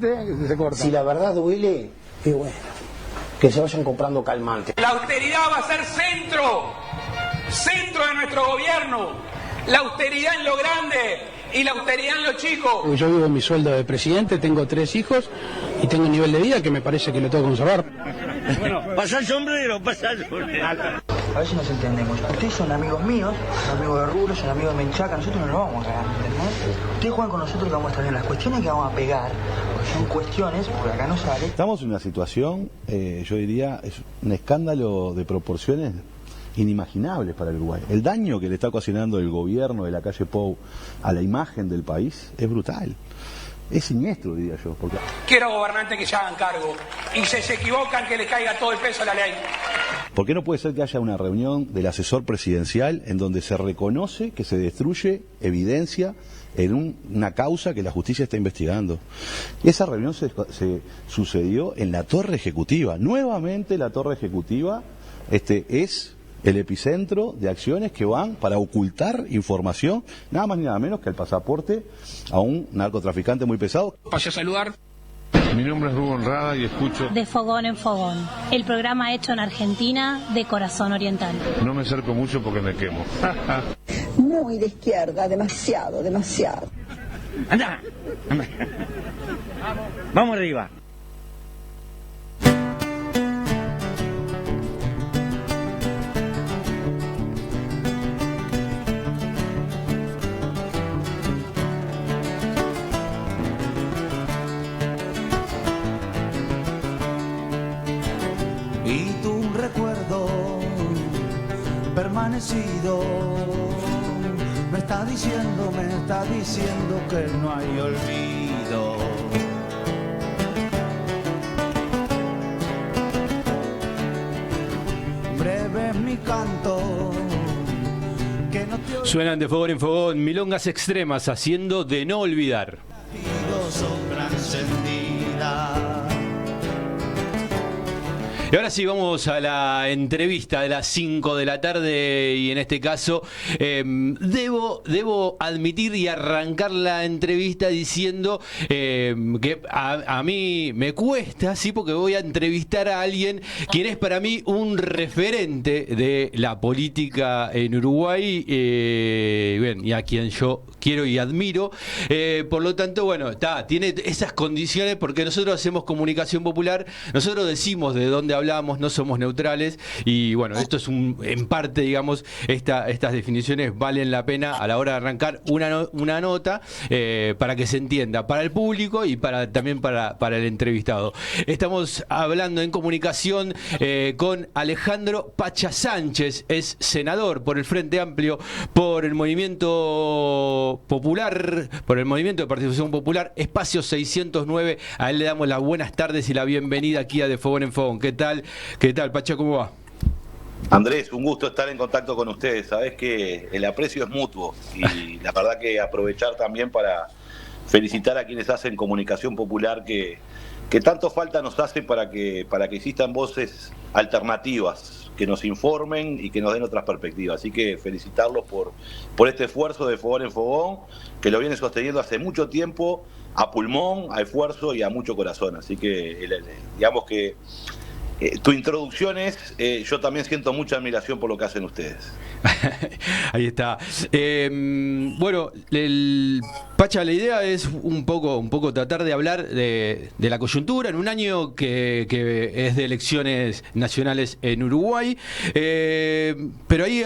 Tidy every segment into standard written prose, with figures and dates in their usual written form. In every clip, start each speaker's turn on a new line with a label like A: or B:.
A: Se corta.
B: Si la verdad duele, qué bueno. Que se vayan comprando calmantes.
C: La austeridad va a ser centro de nuestro gobierno. La austeridad en lo grande y la austeridad en lo chico.
A: Yo vivo en mi sueldo de presidente, tengo 3 hijos y tengo un nivel de vida que me parece que lo tengo que conservar.
D: Bueno, pasa el sombrero.
E: A ver si nos entendemos. Ustedes son amigos míos, son amigos de Rulo, son amigos de Menchaca, nosotros no nos vamos a cagar, ¿entendés? Ustedes juegan con nosotros que vamos a estar bien. Las cuestiones que vamos a pegar, porque son cuestiones, porque acá no sale.
F: Estamos en una situación, yo diría, es un escándalo de proporciones inimaginables para el Uruguay. El daño que le está ocasionando el gobierno de la calle Pou a la imagen del país es brutal. Es siniestro, diría yo. Porque...
C: Quiero gobernantes que se hagan cargo y si se equivocan que les caiga todo el peso a la ley.
F: ¿Por qué no puede ser que haya una reunión del asesor presidencial en donde se reconoce que se destruye evidencia en una causa que la justicia está investigando? Esa reunión se sucedió en la Torre Ejecutiva. Nuevamente la Torre Ejecutiva es el epicentro de acciones que van para ocultar información, nada más ni nada menos que el pasaporte a un narcotraficante muy pesado.
C: Pasé a saludar.
G: Mi nombre es Rubén Rada y escucho
H: De Fogón en Fogón, el programa hecho en Argentina de corazón oriental.
G: No me acerco mucho porque me quemo.
I: Muy de izquierda, demasiado.
D: Anda. Vamos arriba.
J: Y tu recuerdo permanecido me está diciendo que no hay olvido. Breve es mi canto. Que no te
K: Suenan de fogón en fogón, milongas extremas haciendo de no olvidar.
J: sombra encendida.
K: Y ahora sí vamos a la entrevista de las 5 de la tarde y en este caso debo admitir y arrancar la entrevista diciendo que a mí me cuesta, sí, porque voy a entrevistar a alguien quien es para mí un referente de la política en Uruguay, bien, y a quien yo quiero y admiro, por lo tanto, bueno, tiene esas condiciones porque nosotros hacemos comunicación popular, nosotros decimos de dónde hablamos, no somos neutrales y bueno, esto es en parte, digamos, estas definiciones valen la pena a la hora de arrancar una nota para que se entienda, para el público y también para el entrevistado. Estamos hablando en comunicación con Alejandro Pacha Sánchez, es senador por el Frente Amplio, por el Movimiento Popular, por el Movimiento de Participación Popular, Espacio 609. A él le damos las buenas tardes y la bienvenida aquí a De Fogón en Fogón. ¿Qué tal, Pacha? ¿Cómo va?
F: Andrés, un gusto estar en contacto con ustedes. Sabés que el aprecio es mutuo y la verdad que aprovechar también para felicitar a quienes hacen comunicación popular que tanto falta nos hace para que existan voces alternativas que nos informen y que nos den otras perspectivas. Así que felicitarlos por este esfuerzo de Fogón en Fogón, que lo viene sosteniendo hace mucho tiempo, a pulmón, a esfuerzo y a mucho corazón. Así que digamos que tu introducción es, yo también siento mucha admiración por lo que hacen ustedes.
K: Ahí está. Bueno, Pacha, la idea es un poco tratar de hablar de la coyuntura en un año que es de elecciones nacionales en Uruguay, pero ahí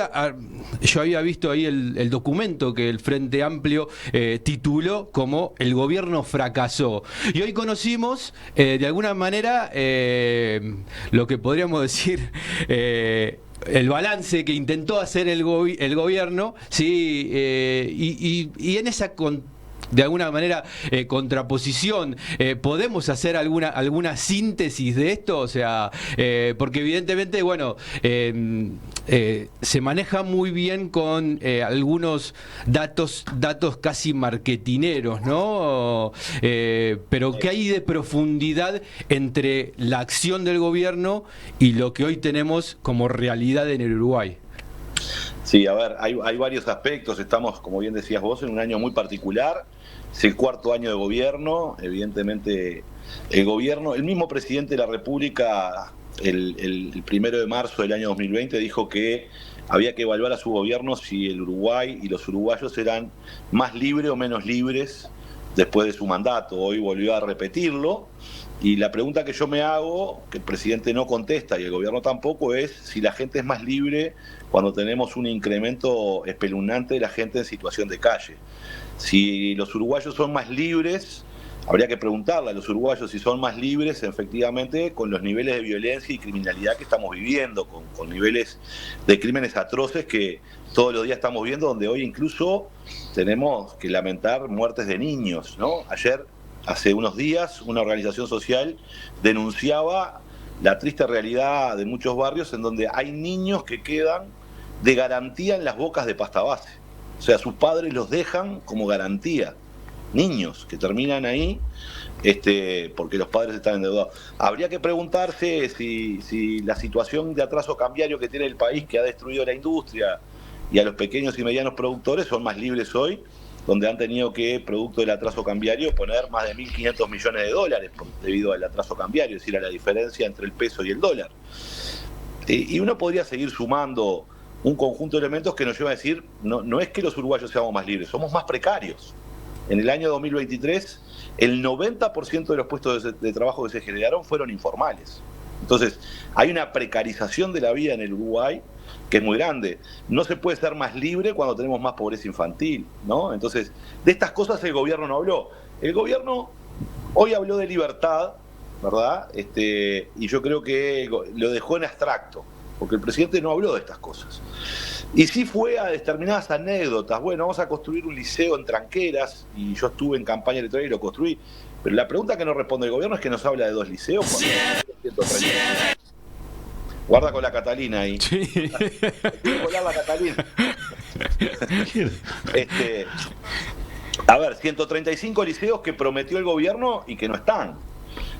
K: yo había visto ahí el documento que el Frente Amplio tituló como El gobierno fracasó. Y hoy conocimos, de alguna manera, lo que podríamos decir... el balance que intentó hacer el gobierno, sí, y en esa de alguna manera contraposición, ¿podemos hacer alguna síntesis de esto? O sea, porque evidentemente, bueno, se maneja muy bien con algunos datos casi marketineros, ¿no? Pero ¿qué hay de profundidad entre la acción del gobierno y lo que hoy tenemos como realidad en el Uruguay?
F: Sí, a ver, hay varios aspectos. Estamos, como bien decías vos, en un año muy particular. es el cuarto año de gobierno, evidentemente el mismo presidente de la República el 1 de marzo del año 2020 dijo que había que evaluar a su gobierno si el Uruguay y los uruguayos eran más libres o menos libres después de su mandato. Hoy volvió a repetirlo. Y la pregunta que yo me hago, que el presidente no contesta y el gobierno tampoco, es si la gente es más libre cuando tenemos un incremento espeluznante de la gente en situación de calle. Si los uruguayos son más libres, habría que preguntarle a los uruguayos si son más libres efectivamente con los niveles de violencia y criminalidad que estamos viviendo, con niveles de crímenes atroces que todos los días estamos viendo, donde hoy incluso tenemos que lamentar muertes de niños, ¿no? Ayer, hace unos días, una organización social denunciaba la triste realidad de muchos barrios en donde hay niños que quedan de garantía en las bocas de pasta base. O sea, sus padres los dejan como garantía. Niños que terminan ahí porque los padres están endeudados. Habría que preguntarse si la situación de atraso cambiario que tiene el país, que ha destruido la industria y a los pequeños y medianos productores, son más libres hoy, donde han tenido que, producto del atraso cambiario, poner más de 1.500 millones de dólares debido al atraso cambiario, es decir, a la diferencia entre el peso y el dólar. Y uno podría seguir sumando un conjunto de elementos que nos lleva a decir, no es que los uruguayos seamos más libres, somos más precarios. En el año 2023, el 90% de los puestos de trabajo que se generaron fueron informales. Entonces, hay una precarización de la vida en el Uruguay que es muy grande. No se puede ser más libre cuando tenemos más pobreza infantil, ¿no? Entonces, de estas cosas el gobierno no habló. El gobierno hoy habló de libertad, ¿verdad? Y yo creo que lo dejó en abstracto, porque el presidente no habló de estas cosas. Y sí fue a determinadas anécdotas. Bueno, vamos a construir un liceo en Tranqueras, y yo estuve en campaña electoral y lo construí. Pero la pregunta que nos responde el gobierno es que nos habla de 2 liceos. Guarda con la Catalina ahí. Sí. Quiero volar la Catalina. A ver, 135 liceos que prometió el gobierno y que no están.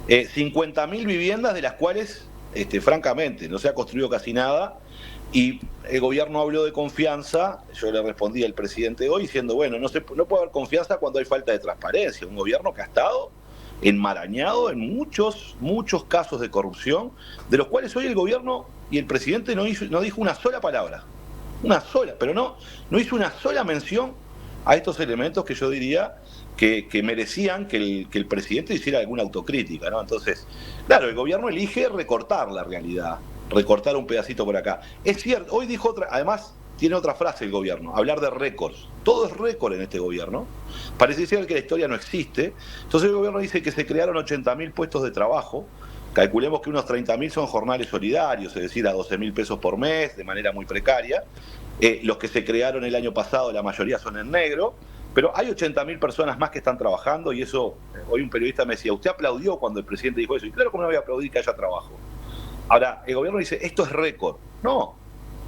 F: 50.000 viviendas, de las cuales, francamente, no se ha construido casi nada. Y el gobierno habló de confianza. Yo le respondí al presidente hoy diciendo, bueno, no puede haber confianza cuando hay falta de transparencia. Un gobierno que ha estado enmarañado en muchos casos de corrupción, de los cuales hoy el gobierno y el presidente no dijo una sola palabra. Una sola, pero no hizo una sola mención a estos elementos que yo diría que merecían que el presidente hiciera alguna autocrítica, ¿no? Entonces, claro, el gobierno elige recortar la realidad, recortar un pedacito por acá. Es cierto, hoy dijo otra, además tiene otra frase el gobierno, hablar de récords. Todo es récord en este gobierno. Parece ser que la historia no existe. Entonces el gobierno dice que se crearon 80.000 puestos de trabajo. Calculemos que unos 30.000 son jornales solidarios, es decir, a 12.000 pesos por mes, de manera muy precaria. Los que se crearon el año pasado, la mayoría son en negro. Pero hay 80.000 personas más que están trabajando, y eso, hoy un periodista me decía, ¿usted aplaudió cuando el presidente dijo eso? Y claro, ¿cómo no voy a aplaudir que haya trabajo? Ahora, el gobierno dice, esto es récord. No.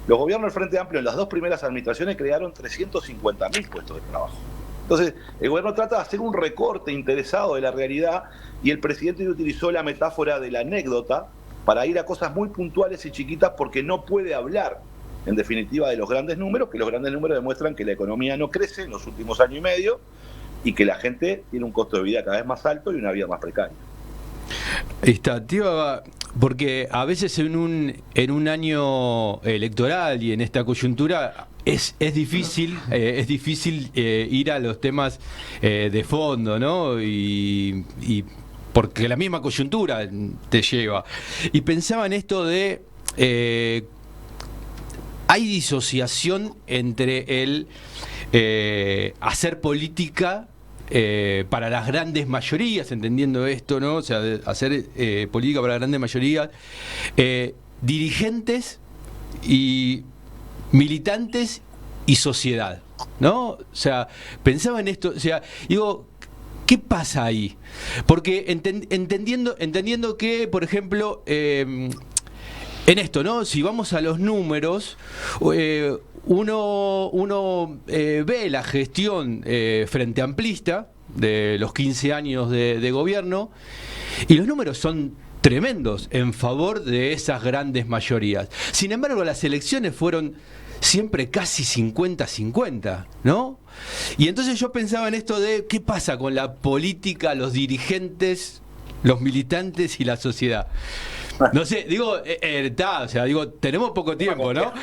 F: Los gobiernos del Frente Amplio en las 2 primeras administraciones crearon 350.000 puestos de trabajo. Entonces, el gobierno trata de hacer un recorte interesado de la realidad, y el presidente utilizó la metáfora de la anécdota para ir a cosas muy puntuales y chiquitas, porque no puede hablar, en definitiva, de los grandes números, que los grandes números demuestran que la economía no crece en los últimos años y medio y que la gente tiene un costo de vida cada vez más alto y una vida más precaria.
K: Está, tío, porque a veces en un año electoral y en esta coyuntura es difícil ir a los temas de fondo, ¿no? Y porque la misma coyuntura te lleva. Y pensaba en esto de hay disociación entre el hacer política para las grandes mayorías, entendiendo esto, ¿no? O sea, hacer política para las grandes mayorías, dirigentes y militantes y sociedad, ¿no? O sea, pensaba en esto, o sea, digo, ¿qué pasa ahí? Porque entendiendo que, por ejemplo, en esto, ¿no? Si vamos a los números, uno ve la gestión frente amplista de los 15 años de gobierno, y los números son tremendos en favor de esas grandes mayorías. Sin embargo, las elecciones fueron siempre casi 50-50, ¿no? Y entonces yo pensaba en esto de qué pasa con la política, los dirigentes, los militantes y la sociedad. No sé, digo, tenemos poco tiempo, ¿no?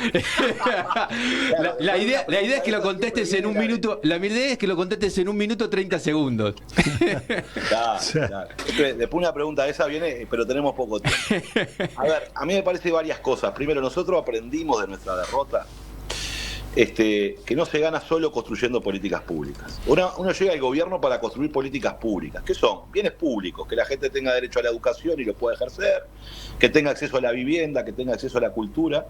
K: la idea es que lo contestes en un minuto, la idea es que lo contestes en 1 minuto 30 segundos.
F: Claro. Después una pregunta de esa viene, pero tenemos poco tiempo. A ver, a mí me parece varias cosas. Primero, nosotros aprendimos de nuestra derrota que no se gana solo construyendo políticas públicas. Uno llega al gobierno para construir políticas públicas. ¿Qué son? Bienes públicos, que la gente tenga derecho a la educación y lo pueda ejercer, que tenga acceso a la vivienda, que tenga acceso a la cultura.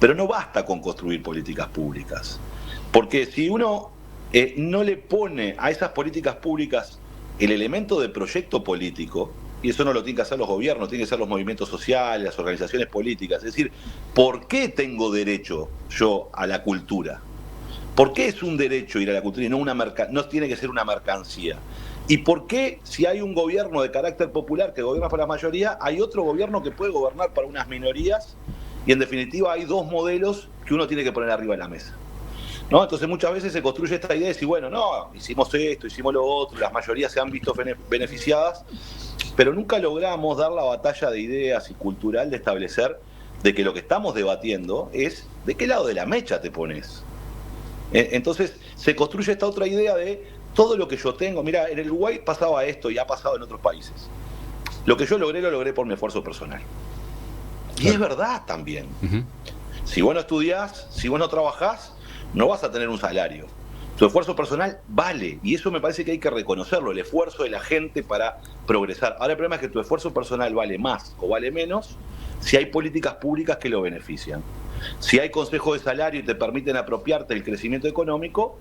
F: Pero no basta con construir políticas públicas. Porque si uno no le pone a esas políticas públicas el elemento de proyecto político, y eso no lo tienen que hacer los gobiernos, tienen que ser los movimientos sociales, las organizaciones políticas. Es decir, ¿por qué tengo derecho yo a la cultura? ¿Por qué es un derecho ir a la cultura y no tiene que ser una mercancía? ¿Y por qué, si hay un gobierno de carácter popular que gobierna para la mayoría, hay otro gobierno que puede gobernar para unas minorías? Y en definitiva hay dos modelos que uno tiene que poner arriba de la mesa, ¿no? Entonces muchas veces se construye esta idea de decir, bueno, no, hicimos esto, hicimos lo otro, las mayorías se han visto beneficiadas, pero nunca logramos dar la batalla de ideas y cultural de establecer de que lo que estamos debatiendo es de qué lado de la mecha te pones. Entonces se construye esta otra idea de todo lo que yo tengo. Mira, en el Uruguay pasaba esto y ha pasado en otros países. Lo que yo logré, lo logré por mi esfuerzo personal. Y es verdad también. Si vos no estudiás, si vos no trabajás, no vas a tener un salario. Tu esfuerzo personal vale, y eso me parece que hay que reconocerlo, el esfuerzo de la gente para progresar. Ahora el problema es que tu esfuerzo personal vale más o vale menos si hay políticas públicas que lo benefician. Si hay consejos de salario y te permiten apropiarte del crecimiento económico,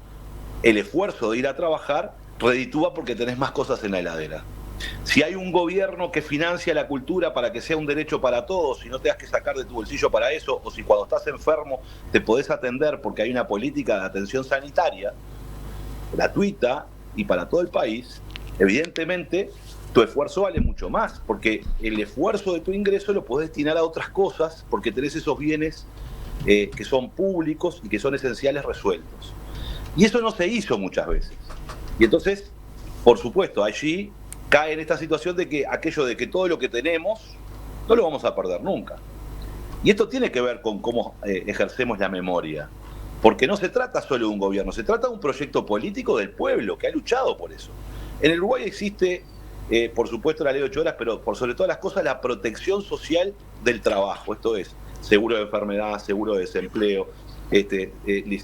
F: el esfuerzo de ir a trabajar reditúa porque tenés más cosas en la heladera. Si hay un gobierno que financia la cultura para que sea un derecho para todos y no tengas que sacar de tu bolsillo para eso, o si cuando estás enfermo te podés atender porque hay una política de atención sanitaria gratuita y para todo el país, evidentemente tu esfuerzo vale mucho más, porque el esfuerzo de tu ingreso lo podés destinar a otras cosas porque tenés esos bienes que son públicos y que son esenciales resueltos. Y eso no se hizo muchas veces. Y entonces, por supuesto, allí cae en esta situación de que aquello de que todo lo que tenemos no lo vamos a perder nunca. Y esto tiene que ver con cómo ejercemos la memoria, porque no se trata solo de un gobierno, se trata de un proyecto político del pueblo que ha luchado por eso. En el Uruguay existe, por supuesto, la ley de 8 horas, pero por sobre todas las cosas la protección social del trabajo, esto es seguro de enfermedad, seguro de desempleo,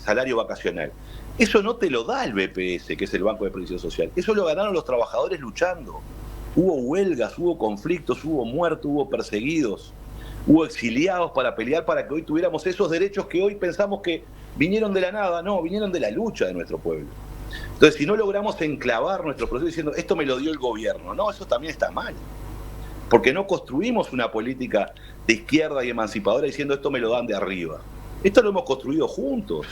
F: salario vacacional. Eso no te lo da el BPS, que es el Banco de Previsión Social. Eso lo ganaron los trabajadores luchando. Hubo huelgas, hubo conflictos, hubo muertos, hubo perseguidos, hubo exiliados para pelear para que hoy tuviéramos esos derechos que hoy pensamos que vinieron de la nada. No, vinieron de la lucha de nuestro pueblo. Entonces, si no logramos enclavar nuestro proceso diciendo esto me lo dio el gobierno, no, eso también está mal. Porque no construimos una política de izquierda y emancipadora diciendo esto me lo dan de arriba. Esto lo hemos construido juntos.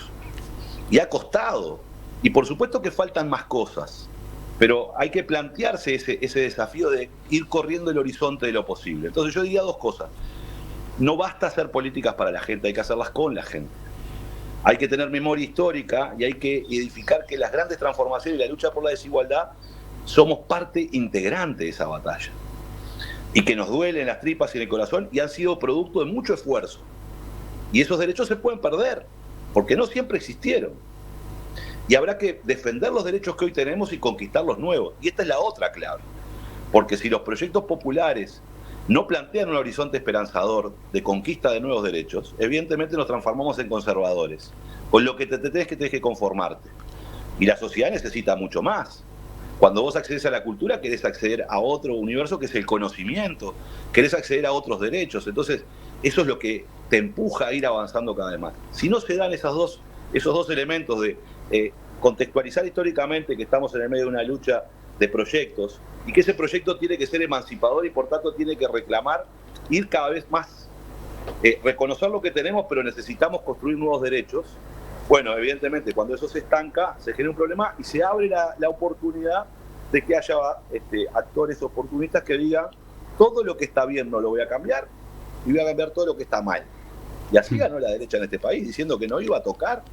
F: Y ha costado. Y por supuesto que faltan más cosas. Pero hay que plantearse ese desafío de ir corriendo el horizonte de lo posible. Entonces yo diría dos cosas. No basta hacer políticas para la gente, hay que hacerlas con la gente. Hay que tener memoria histórica y hay que edificar que las grandes transformaciones y la lucha por la desigualdad somos parte integrante de esa batalla. Y que nos duelen las tripas y en el corazón y han sido producto de mucho esfuerzo. Y esos derechos se pueden perder, porque no siempre existieron. Y habrá que defender los derechos que hoy tenemos y conquistar los nuevos. Y esta es la otra clave. Porque si los proyectos populares no plantean un horizonte esperanzador de conquista de nuevos derechos, evidentemente nos transformamos en conservadores. Con lo que tenés que conformarte. Y la sociedad necesita mucho más. Cuando vos accedes a la cultura, querés acceder a otro universo que es el conocimiento. Querés acceder a otros derechos. Entonces, eso es lo que te empuja a ir avanzando cada vez más. Si no se dan esos dos elementos de contextualizar históricamente que estamos en el medio de una lucha de proyectos y que ese proyecto tiene que ser emancipador y por tanto tiene que reclamar, ir cada vez más, reconocer lo que tenemos, pero necesitamos construir nuevos derechos. Bueno, evidentemente cuando eso se estanca se genera un problema y se abre la oportunidad de que haya actores oportunistas que digan todo lo que está bien no lo voy a cambiar y voy a cambiar todo lo que está mal. Y así ganó la derecha en este país, diciendo que no iba a tocar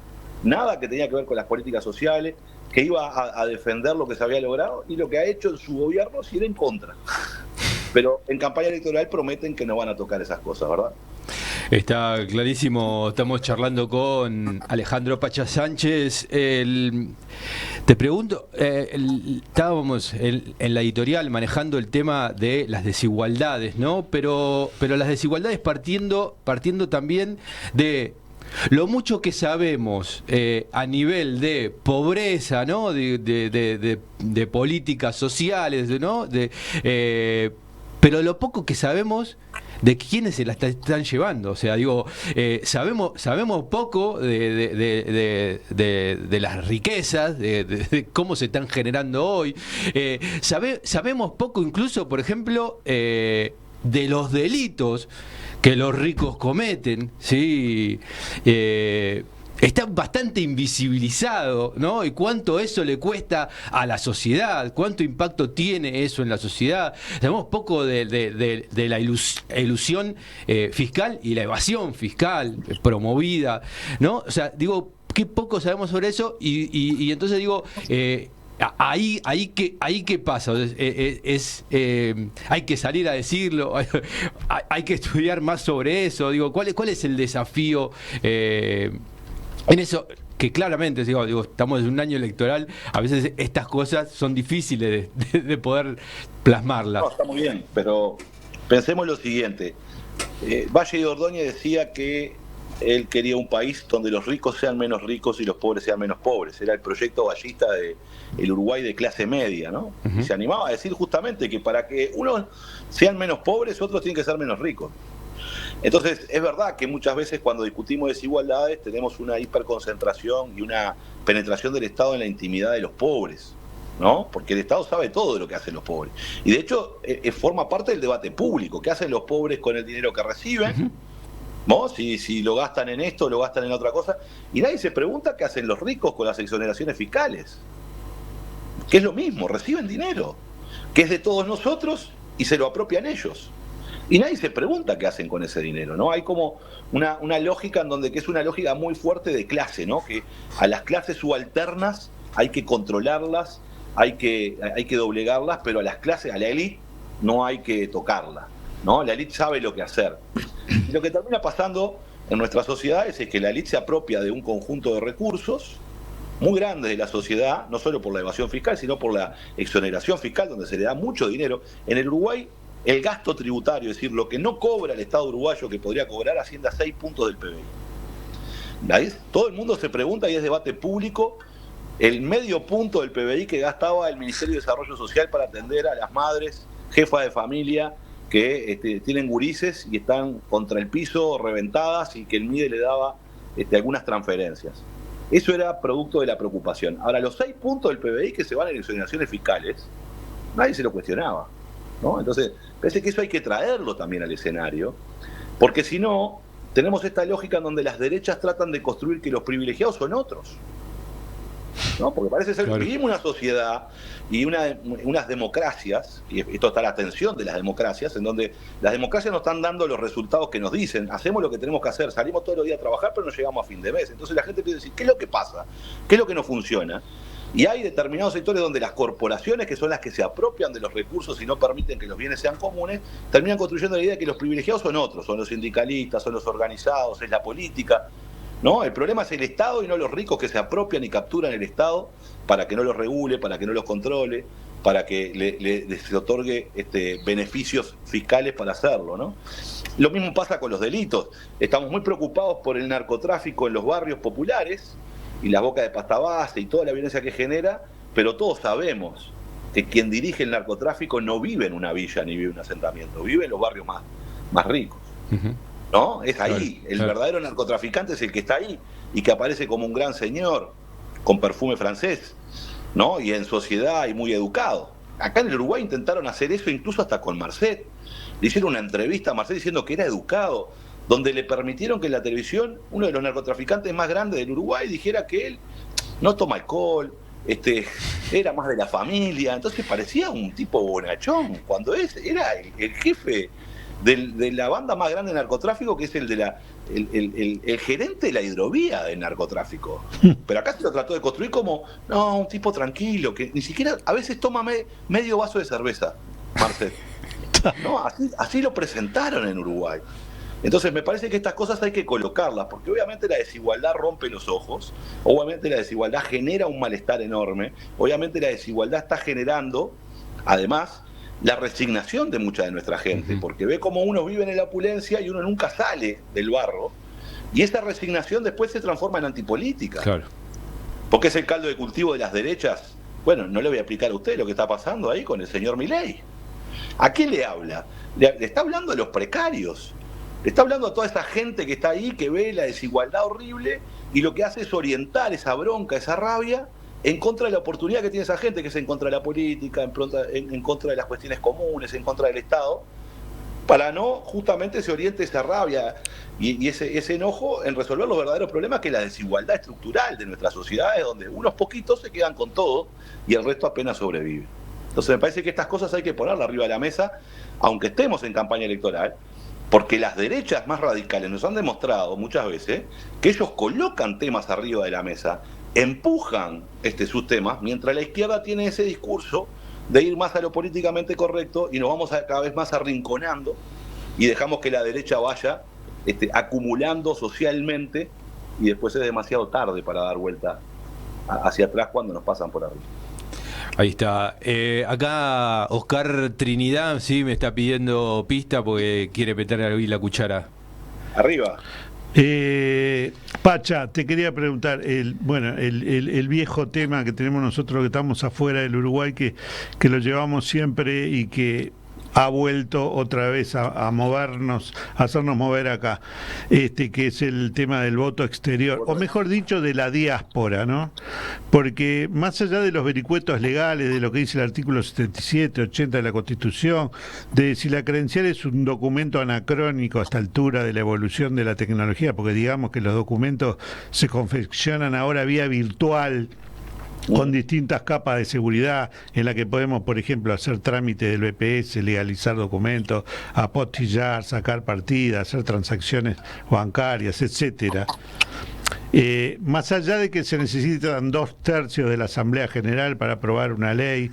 F: nada que tenía que ver con las políticas sociales, que iba a defender lo que se había logrado, y lo que ha hecho en su gobierno es ir en contra. Pero en campaña electoral prometen que no van a tocar esas cosas, ¿verdad?
K: Está clarísimo. Estamos charlando con Alejandro Pacha Sánchez. Te pregunto, estábamos en la editorial manejando el tema de las desigualdades, ¿no? Pero las desigualdades partiendo también de lo mucho que sabemos a nivel de pobreza, ¿no? De políticas sociales, ¿no? Pero lo poco que sabemos de quiénes se la están llevando. O sea, digo, sabemos poco de las riquezas, de cómo se están generando hoy. Sabemos poco incluso, por ejemplo, de los delitos que los ricos cometen, ¿sí? Está bastante invisibilizado, ¿no? Y cuánto eso le cuesta a la sociedad, cuánto impacto tiene eso en la sociedad. Sabemos poco de la ilusión fiscal y la evasión fiscal promovida, ¿no? O sea, digo, qué poco sabemos sobre eso y entonces digo... Ahí qué pasa, hay que salir a decirlo, hay que estudiar más sobre eso. Digo, ¿cuál es el desafío en eso? Que claramente, digo, estamos en un año electoral, a veces estas cosas son difíciles de poder plasmarlas.
F: No, está muy bien, pero pensemos lo siguiente. Valle de Ordóñez decía que él quería un país donde los ricos sean menos ricos y los pobres sean menos pobres. Era el proyecto vallista del Uruguay de clase media, ¿no? Y se animaba a decir justamente que para que unos sean menos pobres, otros tienen que ser menos ricos. Entonces, es verdad que muchas veces cuando discutimos desigualdades tenemos una hiperconcentración y una penetración del Estado en la intimidad de los pobres, ¿no? Porque el Estado sabe todo de lo que hacen los pobres. Y de hecho, forma parte del debate público. ¿Qué hacen los pobres con el dinero que reciben? ¿No? Si lo gastan en esto, lo gastan en otra cosa. Y nadie se pregunta qué hacen los ricos con las exoneraciones fiscales. Que es lo mismo, reciben dinero, que es de todos nosotros y se lo apropian ellos. Y nadie se pregunta qué hacen con ese dinero, ¿no? Hay como una lógica en donde que es una lógica muy fuerte de clase, ¿no? Que a las clases subalternas hay que controlarlas, hay que doblegarlas, pero a las clases, a la élite, no hay que tocarla, ¿no? La élite sabe lo que hacer. Y lo que termina pasando en nuestras sociedades es que la élite se apropia de un conjunto de recursos muy grandes de la sociedad, no solo por la evasión fiscal, sino por la exoneración fiscal, donde se le da mucho dinero. En el Uruguay, el gasto tributario, es decir, lo que no cobra el Estado uruguayo que podría cobrar, asciende a 6 puntos del PBI. Todo el mundo se pregunta, y es debate público, el medio punto del PBI que gastaba el Ministerio de Desarrollo Social para atender a las madres, jefas de familia, que tienen gurises y están contra el piso, reventadas, y que el MIDE le daba algunas transferencias. Eso era producto de la preocupación. Ahora, los 6 puntos del PBI que se van en exoneraciones fiscales, nadie se lo cuestionaba, ¿no? Entonces, parece que eso hay que traerlo también al escenario, porque si no, tenemos esta lógica en donde las derechas tratan de construir que los privilegiados son otros, ¿no? Porque parece ser que vivimos una sociedad y unas democracias, y esto está la tensión de las democracias, en donde las democracias nos están dando los resultados que nos dicen, hacemos lo que tenemos que hacer, salimos todos los días a trabajar, pero no llegamos a fin de mes. Entonces la gente empieza a decir, ¿qué es lo que pasa? ¿Qué es lo que no funciona? Y hay determinados sectores donde las corporaciones, que son las que se apropian de los recursos y no permiten que los bienes sean comunes, terminan construyendo la idea de que los privilegiados son otros, son los sindicalistas, son los organizados, es la política, ¿no? El problema es el Estado y no los ricos que se apropian y capturan el Estado para que no los regule, para que no los controle, para que les otorgue beneficios fiscales para hacerlo, ¿no? Lo mismo pasa con los delitos. Estamos muy preocupados por el narcotráfico en los barrios populares y las bocas de pasta base y toda la violencia que genera, pero todos sabemos que quien dirige el narcotráfico no vive en una villa ni vive en un asentamiento, vive en los barrios más ricos. ¿No? Es ahí, el verdadero narcotraficante es el que está ahí y que aparece como un gran señor con perfume francés, ¿no? Y en sociedad y muy educado. Acá en el Uruguay intentaron hacer eso incluso hasta con Marcet. Le hicieron una entrevista a Marcet diciendo que era educado, donde le permitieron que en la televisión uno de los narcotraficantes más grandes del Uruguay dijera que él no toma alcohol, era más de la familia, entonces parecía un tipo bonachón, cuando era el jefe de la banda más grande de narcotráfico, que es el gerente de la hidrovía del narcotráfico. Pero acá se lo trató de construir como, no, un tipo tranquilo, que ni siquiera a veces toma medio vaso de cerveza, Marcel. No, así lo presentaron en Uruguay. Entonces me parece que estas cosas hay que colocarlas, porque obviamente la desigualdad rompe los ojos, obviamente la desigualdad genera un malestar enorme, obviamente la desigualdad está generando, además, la resignación de mucha de nuestra gente, porque ve cómo unos viven en la opulencia y uno nunca sale del barro, y esa resignación después se transforma en antipolítica. Claro. Porque es el caldo de cultivo de las derechas. Bueno, no le voy a explicar a usted lo que está pasando ahí con el señor Milei. ¿A quién le habla? Le está hablando a los precarios. Le está hablando a toda esa gente que está ahí, que ve la desigualdad horrible y lo que hace es orientar esa bronca, esa rabia en contra de la oportunidad que tiene esa gente, que es en contra de la política, en contra de las cuestiones comunes, en contra del Estado, para no justamente se oriente esa rabia y ese enojo en resolver los verdaderos problemas, que es la desigualdad estructural de nuestras sociedades, donde unos poquitos se quedan con todo y el resto apenas sobrevive. Entonces me parece que estas cosas hay que ponerlas arriba de la mesa, aunque estemos en campaña electoral, porque las derechas más radicales nos han demostrado muchas veces que ellos colocan temas arriba de la mesa, empujan sus temas, mientras la izquierda tiene ese discurso de ir más a lo políticamente correcto y nos vamos cada vez más arrinconando y dejamos que la derecha vaya acumulando socialmente, y después es demasiado tarde para dar vuelta hacia atrás cuando nos pasan por arriba.
K: Ahí está. Acá Oscar Trinidad sí me está pidiendo pista porque quiere meter ahí la cuchara.
F: Arriba.
L: Pacha, te quería preguntar, el viejo tema que tenemos nosotros que estamos afuera del Uruguay, que lo llevamos siempre y que ha vuelto otra vez a movernos, a hacernos mover acá, que es el tema del voto exterior, o mejor dicho, de la diáspora, ¿no? Porque más allá de los vericuetos legales, de lo que dice el artículo 77, 80 de la Constitución, de si la credencial es un documento anacrónico a esta altura de la evolución de la tecnología, porque digamos que los documentos se confeccionan ahora vía virtual, con distintas capas de seguridad, en la que podemos, por ejemplo, hacer trámites del BPS, legalizar documentos, apostillar, sacar partidas, hacer transacciones bancarias, etcétera. Más allá de que se necesitan 2/3 de la Asamblea General para aprobar una ley,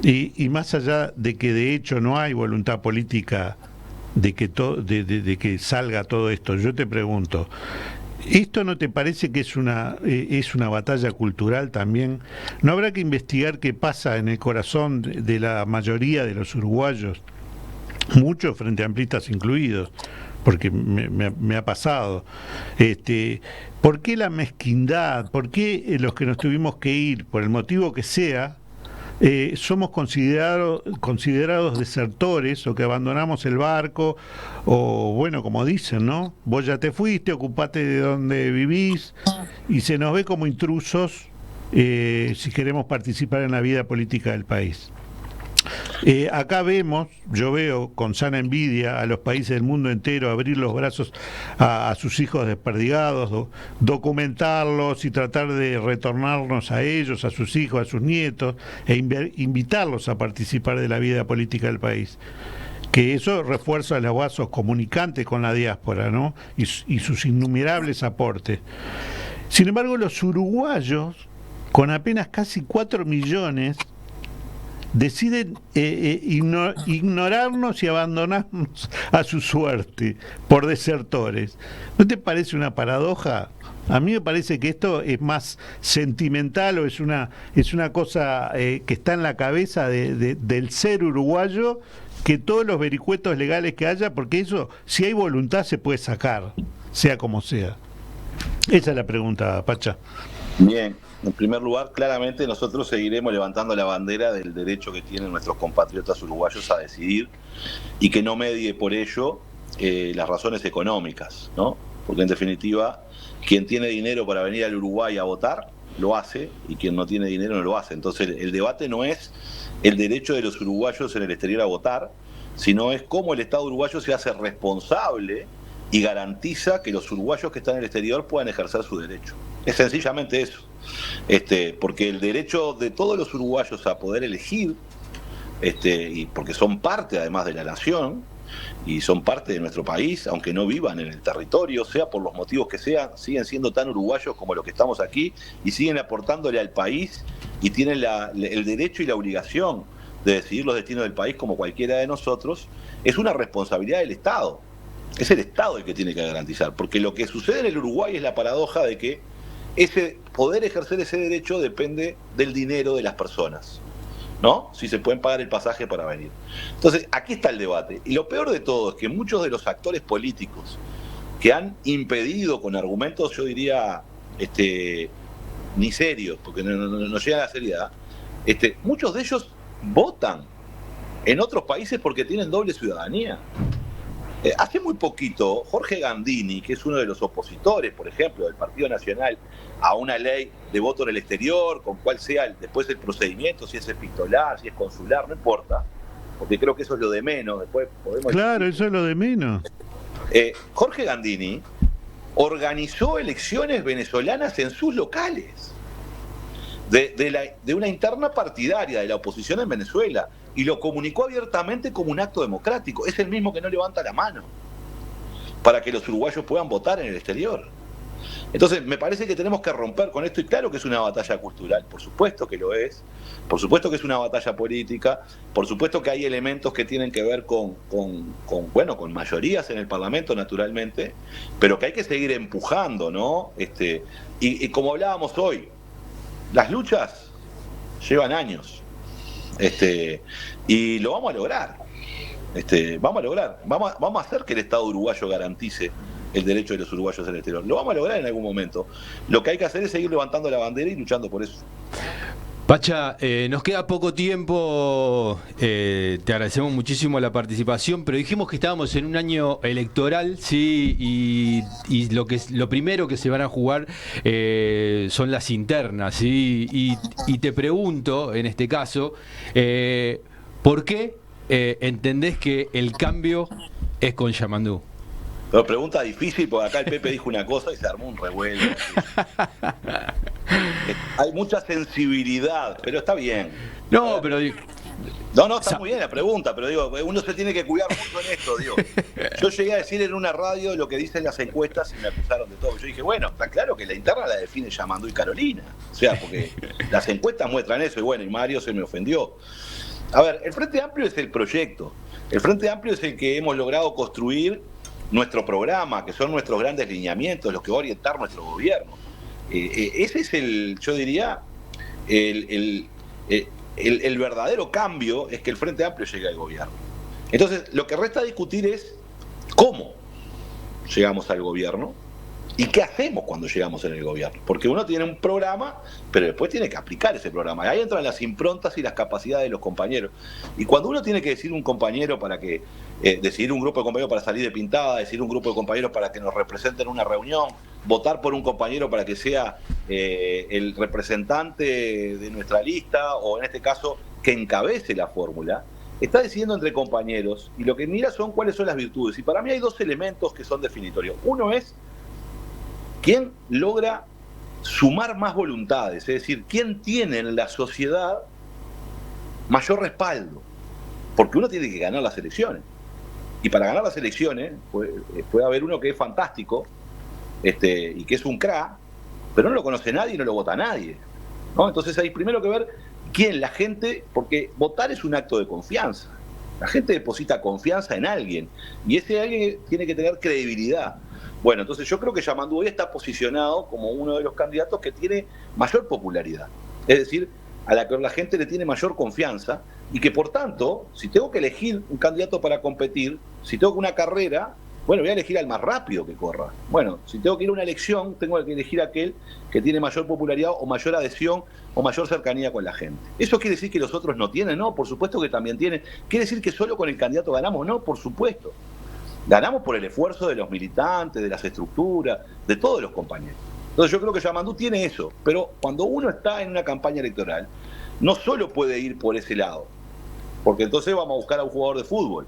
L: y más allá de que de hecho no hay voluntad política de que salga todo esto, yo te pregunto, ¿esto no te parece que es una batalla cultural también? ¿No habrá que investigar qué pasa en el corazón de la mayoría de los uruguayos, muchos frente amplistas incluidos? Porque me ha pasado. ¿Por qué la mezquindad? ¿Por qué los que nos tuvimos que ir, por el motivo que sea, somos considerados desertores, o que abandonamos el barco, o bueno, como dicen, ¿no? Vos ya te fuiste, ocupate de donde vivís, y se nos ve como intrusos si queremos participar en la vida política del país. Acá yo veo con sana envidia a los países del mundo entero abrir los brazos a sus hijos desperdigados, documentarlos y tratar de retornarnos a ellos, a sus hijos, a sus nietos, e invitarlos a participar de la vida política del país. Que eso refuerza los vasos comunicantes con la diáspora, ¿no? Y sus innumerables aportes. Sin embargo, los uruguayos, con apenas casi 4 millones, deciden ignorarnos y abandonarnos a su suerte por desertores. ¿No te parece una paradoja? A mí me parece que esto es más sentimental, o es una cosa que está en la cabeza del ser uruguayo, que todos los vericuetos legales que haya, porque eso, si hay voluntad, se puede sacar, sea como sea. Esa es la pregunta, Pacha.
F: Bien. En primer lugar, claramente nosotros seguiremos levantando la bandera del derecho que tienen nuestros compatriotas uruguayos a decidir, y que no medie por ello las razones económicas, ¿no? Porque en definitiva, quien tiene dinero para venir al Uruguay a votar, lo hace, y quien no tiene dinero no lo hace. Entonces el debate no es el derecho de los uruguayos en el exterior a votar, sino es cómo el Estado uruguayo se hace responsable y garantiza que los uruguayos que están en el exterior puedan ejercer su derecho. Es sencillamente eso. Porque el derecho de todos los uruguayos a poder elegir, y porque son parte además de la nación, y son parte de nuestro país, aunque no vivan en el territorio, sea por los motivos que sean, siguen siendo tan uruguayos como los que estamos aquí y siguen aportándole al país y tienen el derecho y la obligación de decidir los destinos del país como cualquiera de nosotros. Es una responsabilidad del Estado. Es el Estado el que tiene que garantizar, porque lo que sucede en el Uruguay es la paradoja de que poder ejercer ese derecho depende del dinero de las personas, ¿no? Si se pueden pagar el pasaje para venir. Entonces, aquí está el debate. Y lo peor de todo es que muchos de los actores políticos que han impedido con argumentos, yo diría, ni serios, porque no llegan a la seriedad, muchos de ellos votan en otros países porque tienen doble ciudadanía. Hace muy poquito, Jorge Gandini, que es uno de los opositores, por ejemplo, del Partido Nacional a una ley de voto en el exterior, con cuál sea después el procedimiento, si es epistolar, si es consular, no importa, porque creo que eso es lo de menos. Después podemos
L: claro, eso es lo de menos.
F: Jorge Gandini organizó elecciones venezolanas en sus locales, de una interna partidaria de la oposición en Venezuela, y lo comunicó abiertamente como un acto democrático. Es el mismo que no levanta la mano para que los uruguayos puedan votar en el exterior. Entonces, me parece que tenemos que romper con esto, y claro que es una batalla cultural, por supuesto que lo es, por supuesto que es una batalla política, por supuesto que hay elementos que tienen que ver con mayorías en el Parlamento, naturalmente, pero que hay que seguir empujando, ¿no? Y como hablábamos hoy, las luchas llevan años, y lo vamos a lograr. Vamos a hacer que el Estado uruguayo garantice el derecho de los uruguayos al exterior. Lo vamos a lograr en algún momento. Lo que hay que hacer es seguir levantando la bandera y luchando por eso.
K: Pacha, nos queda poco tiempo, te agradecemos muchísimo la participación, pero dijimos que estábamos en un año electoral, sí, y lo primero que se van a jugar son las internas, sí, y te pregunto, en este caso, ¿por qué entendés que el cambio es con Yamandú?
F: Pero pregunta difícil, porque acá el Pepe dijo una cosa y se armó un revuelo. Hay mucha sensibilidad, pero está bien.
K: No, pero...
F: No, está muy bien la pregunta, pero digo, uno se tiene que cuidar mucho en esto, digo. Yo llegué a decir en una radio lo que dicen las encuestas y me acusaron de todo. Yo dije, bueno, está claro que la interna la define Yamandú y Carolina. O sea, porque las encuestas muestran eso, y bueno, y Mario se me ofendió. A ver, el Frente Amplio es el proyecto. El Frente Amplio es el que hemos logrado construir nuestro programa, que son nuestros grandes lineamientos, los que va a orientar nuestro gobierno. Ese es yo diría, el verdadero cambio, es que el Frente Amplio llegue al gobierno. Entonces, lo que resta discutir es cómo llegamos al gobierno y qué hacemos cuando llegamos en el gobierno. Porque uno tiene un programa, pero después tiene que aplicar ese programa. Y ahí entran las improntas y las capacidades de los compañeros. Y cuando uno tiene que decir un compañero para que, decidir un grupo de compañeros para salir de pintada, decidir un grupo de compañeros para que nos representen en una reunión, votar por un compañero para que sea el representante de nuestra lista, o en este caso, que encabece la fórmula, está decidiendo entre compañeros, y lo que mira son cuáles son las virtudes. Y para mí hay dos elementos que son definitorios. Uno es quién logra sumar más voluntades, es decir, quién tiene en la sociedad mayor respaldo, porque uno tiene que ganar las elecciones. Y para ganar las elecciones puede haber uno que es fantástico, y que es un crack, pero no lo conoce nadie y no lo vota nadie, ¿no? Entonces hay primero que ver quién, la gente, porque votar es un acto de confianza. La gente deposita confianza en alguien, y ese alguien tiene que tener credibilidad. Bueno, entonces yo creo que Yamandú hoy está posicionado como uno de los candidatos que tiene mayor popularidad. Es decir, a la que la gente le tiene mayor confianza, y que por tanto, si tengo que elegir un candidato para competir, si tengo una carrera, bueno, voy a elegir al más rápido que corra. Bueno, si tengo que ir a una elección, tengo que elegir a aquel que tiene mayor popularidad o mayor adhesión o mayor cercanía con la gente. ¿Eso quiere decir que los otros no tienen? No, por supuesto que también tienen. ¿Quiere decir que solo con el candidato ganamos? No, por supuesto. Ganamos por el esfuerzo de los militantes, de las estructuras, de todos los compañeros. Entonces yo creo que Yamandú tiene eso, pero cuando uno está en una campaña electoral, no solo puede ir por ese lado, porque entonces vamos a buscar a un jugador de fútbol.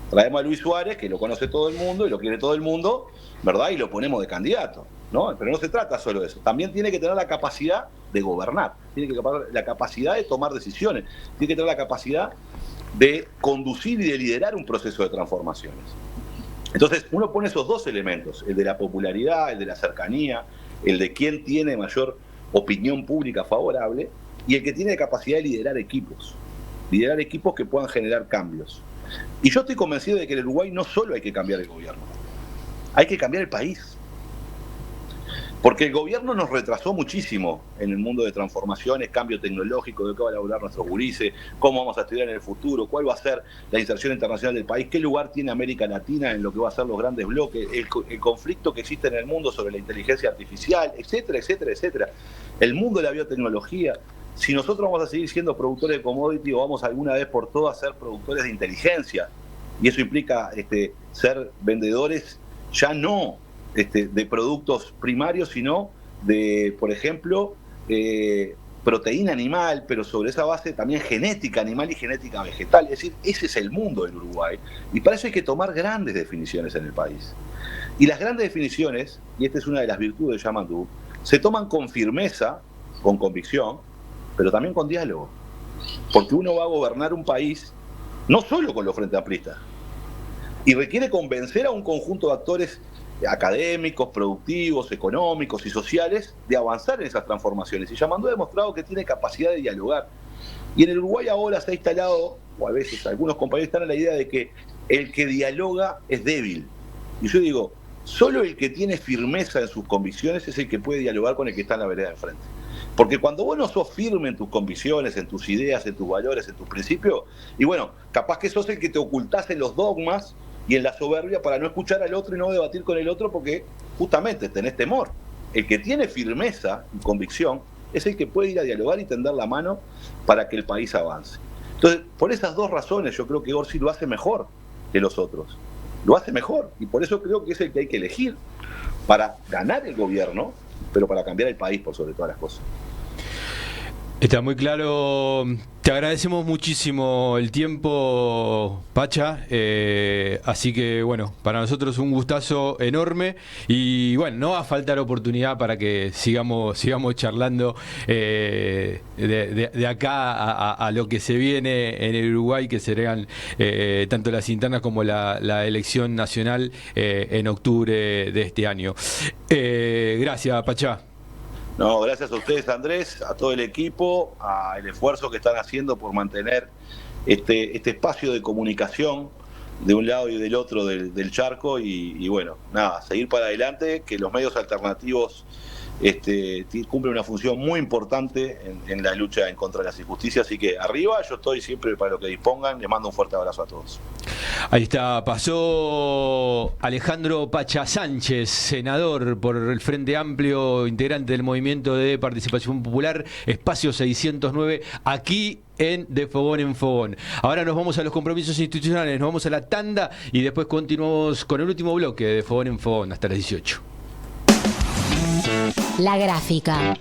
F: Traemos a Luis Suárez, que lo conoce todo el mundo y lo quiere todo el mundo, ¿verdad? Y lo ponemos de candidato, ¿no? Pero no se trata solo de eso. También tiene que tener la capacidad de gobernar, tiene que tener la capacidad de tomar decisiones, tiene que tener la capacidad de conducir y de liderar un proceso de transformaciones. Entonces, uno pone esos dos elementos, el de la popularidad, el de la cercanía, el de quién tiene mayor opinión pública favorable y el que tiene capacidad de liderar equipos que puedan generar cambios. Y yo estoy convencido de que en el Uruguay no solo hay que cambiar el gobierno, hay que cambiar el país. Porque el gobierno nos retrasó muchísimo en el mundo de transformaciones, cambio tecnológico, de qué va a laburar nuestros gurises, cómo vamos a estudiar en el futuro, cuál va a ser la inserción internacional del país, qué lugar tiene América Latina en lo que va a ser los grandes bloques, el conflicto que existe en el mundo sobre la inteligencia artificial, etcétera, etcétera, etcétera. El mundo de la biotecnología. Si nosotros vamos a seguir siendo productores de commodity o vamos alguna vez por todas a ser productores de inteligencia, y eso implica ser vendedores ya no de productos primarios, sino de, por ejemplo, proteína animal, pero sobre esa base también genética animal y genética vegetal. Es decir, ese es el mundo del Uruguay. Y para eso hay que tomar grandes definiciones en el país. Y las grandes definiciones, y esta es una de las virtudes de Yamandú, se toman con firmeza, con convicción, pero también con diálogo. Porque uno va a gobernar un país no solo con los frente amplistas, y requiere convencer a un conjunto de actores académicos, productivos, económicos y sociales de avanzar en esas transformaciones. Y Yamandú ha demostrado que tiene capacidad de dialogar. Y en el Uruguay ahora se ha instalado, o a veces algunos compañeros están en la idea de que el que dialoga es débil. Y yo digo, solo el que tiene firmeza en sus convicciones es el que puede dialogar con el que está en la vereda de enfrente. Porque cuando vos no sos firme en tus convicciones, en tus ideas, en tus valores, en tus principios, y bueno, capaz que sos el que te ocultás en los dogmas y en la soberbia para no escuchar al otro y no debatir con el otro porque justamente tenés temor. El que tiene firmeza y convicción es el que puede ir a dialogar y tender la mano para que el país avance. Entonces, por esas dos razones yo creo que Orsi lo hace mejor que los otros. Lo hace mejor y por eso creo que es el que hay que elegir para ganar el gobierno, pero para cambiar el país por sobre todas las cosas.
K: Está muy claro. Te agradecemos muchísimo el tiempo, Pacha. Así que, bueno, para nosotros un gustazo enorme. Y, bueno, no va a faltar oportunidad para que sigamos charlando de acá a lo que se viene en el Uruguay, que serán tanto las internas como la elección nacional en octubre de este año. Gracias, Pacha.
F: No, gracias a ustedes, Andrés, a todo el equipo, al esfuerzo que están haciendo por mantener este espacio de comunicación de un lado y del otro del charco y bueno, nada, seguir para adelante, que los medios alternativos cumplen una función muy importante en la lucha en contra de las injusticias, así que arriba, yo estoy siempre para lo que dispongan, les mando un fuerte abrazo a todos.
K: Ahí está, pasó Alejandro Pacha Sánchez, senador por el Frente Amplio, integrante del Movimiento de Participación Popular, Espacio 609, aquí en De Fogón en Fogón. Ahora nos vamos a los compromisos institucionales, nos vamos a la tanda y después continuamos con el último bloque de Fogón en Fogón hasta las 18.
M: La Gráfica,